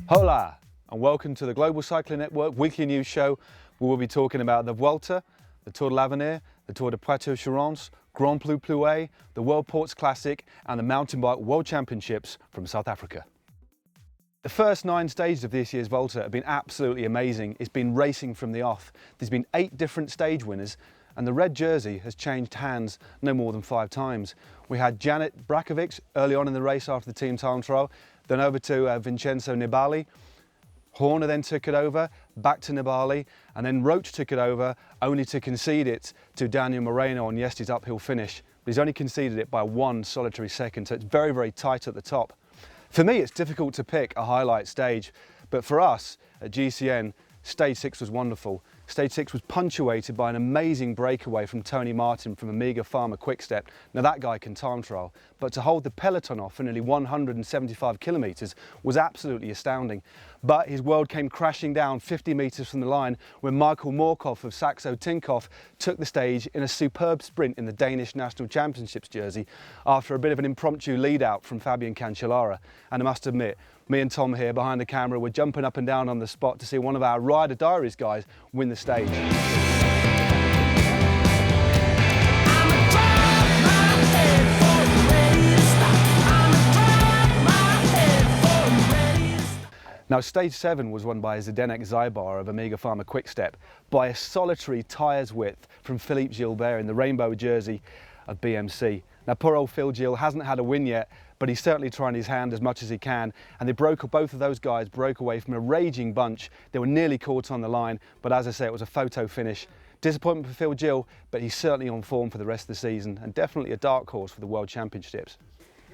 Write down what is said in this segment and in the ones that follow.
Hola, and welcome to the Global Cycling Network Weekly News Show, where we'll be talking about the Vuelta, the Tour de l'Avenir, the Tour de Poitou-Charentes, Grand Prix Plouay, the World Ports Classic and the Mountain Bike World Championships from South Africa. The first 9 stages of this year's Vuelta have been absolutely amazing. It's been racing from the off. There's been 8 different stage winners, and the red jersey has changed hands no more than 5 times. We had Janet Brakovic early on in the race after the team time trial, then over to Vincenzo Nibali. Horner then took it over, back to Nibali, and then Roach took it over, only to concede it to Daniel Moreno on yesterday's uphill finish. But he's only conceded it by 1 solitary second, so it's very, very tight at the top. For me, it's difficult to pick a highlight stage, but for us at GCN, Stage 6 was wonderful. Stage 6 was punctuated by an amazing breakaway from Tony Martin from Omega Pharma Quickstep. Now that guy can time trial, but to hold the peloton off for nearly 175 kilometres was absolutely astounding. But his world came crashing down 50 metres from the line when Michael Morkov of Saxo Tinkoff took the stage in a superb sprint in the Danish National Championships jersey after a bit of an impromptu lead out from Fabian Cancellara. And I must admit, me and Tom here behind the camera were jumping up and down on the spot to see one of our Rider Diaries guys win the stage. Now, Stage 7 was won by Zdenek Zybar of Omega Pharma Quickstep by a solitary tyres width from Philippe Gilbert in the rainbow jersey of BMC. Now, poor old Phil Gil hasn't had a win yet, but he's certainly trying his hand as much as he can, and both of those guys broke away from a raging bunch. They were nearly caught on the line, but as I say, it was a photo finish. Disappointment for Phil Gil, but he's certainly on form for the rest of the season, and definitely a dark horse for the World Championships.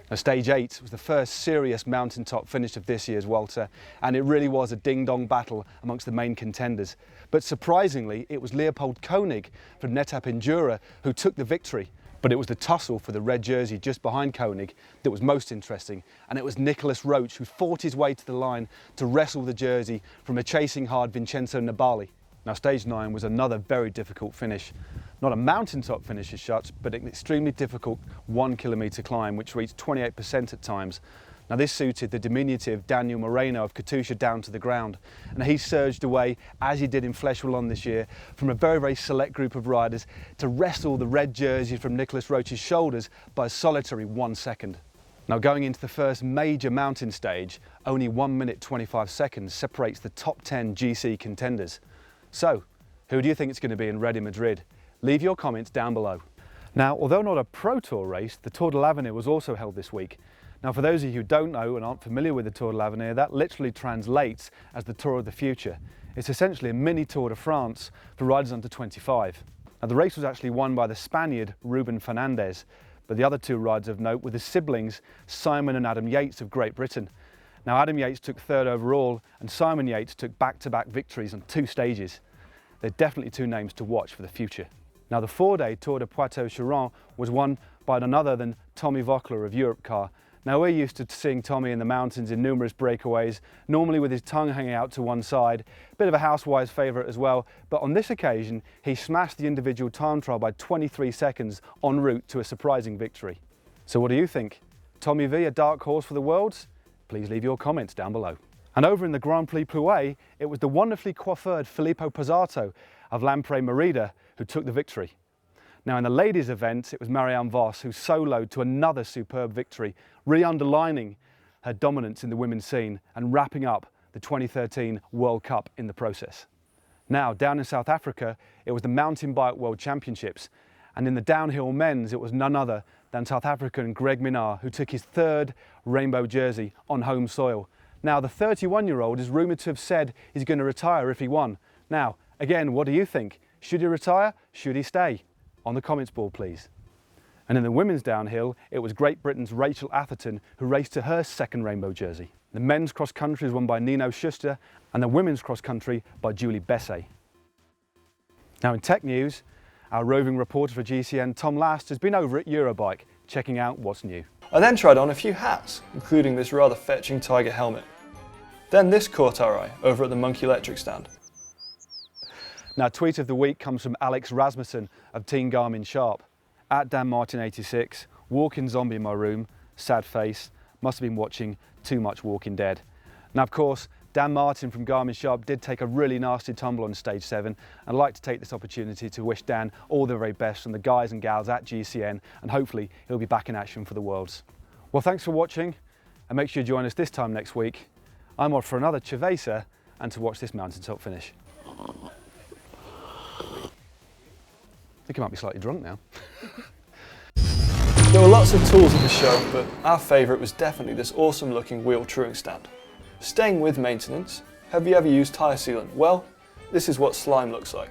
Now, Stage 8 was the first serious mountaintop finish of this year's Vuelta, and it really was a ding-dong battle amongst the main contenders. But surprisingly, it was Leopold Koenig from Netap Endura who took the victory. But it was the tussle for the red jersey just behind Koenig that was most interesting, and it was Nicolas Roach who fought his way to the line to wrestle the jersey from a chasing hard Vincenzo Nibali. Now, Stage 9 was another very difficult finish. Not a mountaintop finish as such, but an extremely difficult 1 kilometre climb, which reached 28% at times. Now, this suited the diminutive Daniel Moreno of Katusha down to the ground, and he surged away, as he did in Flèche Wallonne this year, from a very, very select group of riders to wrestle the red jersey from Nicolas Roach's shoulders by a solitary 1 second. Now, going into the first major mountain stage, only 1 minute 25 seconds separates the top 10 GC contenders. So, who do you think it's going to be in red in Madrid? Leave your comments down below. Now, although not a Pro Tour race, the Tour de l'Avenir was also held this week. Now, for those of you who don't know and aren't familiar with the Tour de l'Avenir, that literally translates as the Tour of the Future. It's essentially a mini Tour de France for riders under 25. Now, the race was actually won by the Spaniard Ruben Fernandez, but the other 2 riders of note were the siblings Simon and Adam Yates of Great Britain. Now, Adam Yates took 3rd overall, and Simon Yates took back-to-back victories on 2 stages. They're definitely 2 names to watch for the future. Now, the 4-day Tour de Poitou-Charentes was won by none other than Tommy VOECKLER of Europcar. Now, we're used to seeing Tommy in the mountains in numerous breakaways, normally with his tongue hanging out to one side. A bit of a housewife's favourite as well, but on this occasion, he smashed the individual time trial by 23 seconds en route to a surprising victory. So what do you think? Tommy V, a dark horse for the Worlds? Please leave your comments down below. And over in the Grand Prix Plouay, it was the wonderfully coiffured Filippo Pozzato of Lampre Merida who took the victory. Now, in the ladies' event, it was Marianne Vos who soloed to another superb victory, really underlining her dominance in the women's scene and wrapping up the 2013 World Cup in the process. Now, down in South Africa, it was the Mountain Bike World Championships, and in the downhill men's, it was none other than South African GREG MINNAAR who took his 3rd rainbow jersey on home soil. Now, the 31-year-old is rumoured to have said he's going to retire if he won. Now, again, what do you think? Should he retire? Should he stay? On the comments board, please. And in the women's downhill, it was Great Britain's Rachel Atherton who raced to her 2nd rainbow jersey. The men's cross country was won by Nino Schuster and the women's cross country by Julie Besset. Now, in tech news, our roving reporter for GCN, Tom Last, has been over at Eurobike checking out what's new. I then tried on a few hats, including this rather fetching Tiger helmet. Then this caught our eye over at the Monkey Electric stand. Now, tweet of the week comes from Alex Rasmussen of Team Garmin Sharp. At DanMartin86, walking zombie in my room, sad face, must have been watching too much Walking Dead. Now, of course, Dan Martin from Garmin Sharp did take a really nasty tumble on stage 7, and I'd like to take this opportunity to wish Dan all the very best from the guys and gals at GCN, and hopefully he'll be back in action for the Worlds. Well, thanks for watching, and make sure you join us this time next week. I'm off for another cerveza and to watch this mountaintop finish. I think I might be slightly drunk now. There were lots of tools at the show, but our favourite was definitely this awesome looking wheel truing stand. Staying with maintenance, have you ever used tyre sealant? Well, this is what slime looks like.